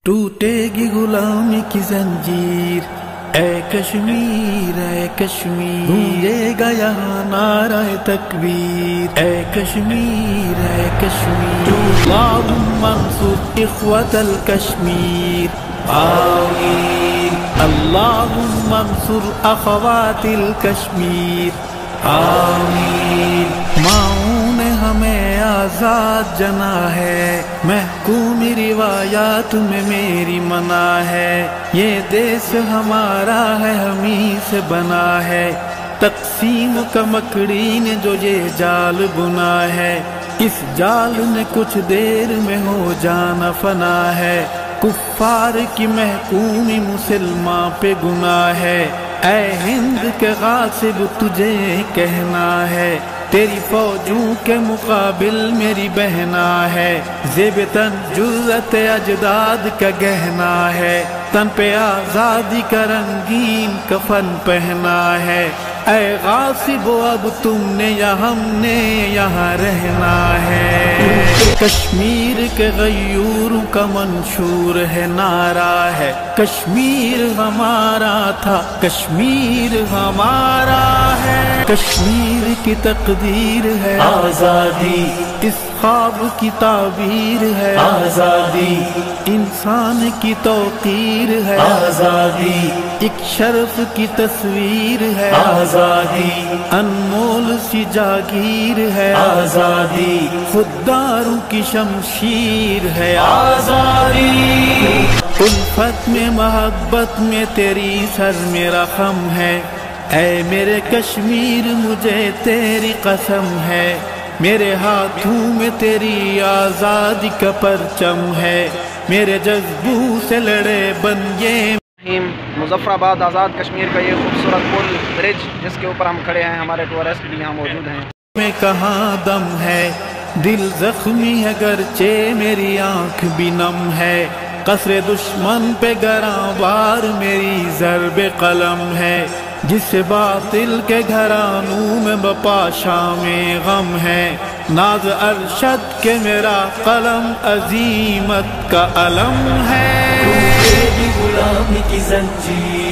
ٹوٹے گی غلامی کی زنجیر، اے کشمیر اے کشمیر، گونجے گا یہاں نعرہ تکبیر، اے کشمیر اے کشمیر، اللہم انصر اخوة الکشمیر، آمین، اللہم انصر اخوات الکشمیر، آمین۔ ماؤں نے ہمیں آزاد جنا ہے، محکومی روایات میں میری منع ہے، یہ دیس ہمارا ہے ہمیں سے بنا ہے، تقسیم کا مکڑی نے جو یہ جال بنا ہے، اس جال نے کچھ دیر میں ہو جانا فنا ہے، کفار کی محکومی مسلمان پہ گناہ ہے، اے ہند کے غاصب تجھے کہنا ہے، تیری فوجوں کے مقابل میری بہنا ہے، زیب تن جرت اجداد کا گہنا ہے، تن پہ آزادی کا رنگین کفن پہنا ہے، اے غاصب اب تم نے یا ہم نے یہاں رہنا ہے، کشمیر کے غیوروں کا منشور ہے نعرہ ہے، کشمیر ہمارا تھا کشمیر ہمارا ہے، کشمیر کی تقدیر ہے آزادی، اس خواب کی تعبیر ہے آزادی، انسان کی توقیر ہے آزادی، ایک شرف کی تصویر ہے آزادی، انمول سی جاگیر ہے آزادی، خودداروں کی شمشیر ہے آزادی، الفت میں محبت میں تیری سر میرا خم ہے، اے میرے کشمیر مجھے تیری قسم ہے، میرے ہاتھوں میں تیری آزادی کا پرچم ہے، میرے جذبوں سے لڑے بنیے مظفر آباد آزاد کشمیر کا یہ خوبصورت پل برج جس کے اوپر ہم کھڑے ہیں، ہمارے ٹورسٹ بھی یہاں موجود ہیں۔ میں کہاں دم ہے، دل زخمی ہے گرچہ میری آنکھ بھی نم ہے، قصر دشمن پہ گراں بار میری ضرب قلم ہے، جس باطل کے گھرانوں میں بپا شام غم ہے، ناز ارشد کے میرا قلم عظیمت کا علم ہے، ٹوٹے گی غلامی کی زنجیر۔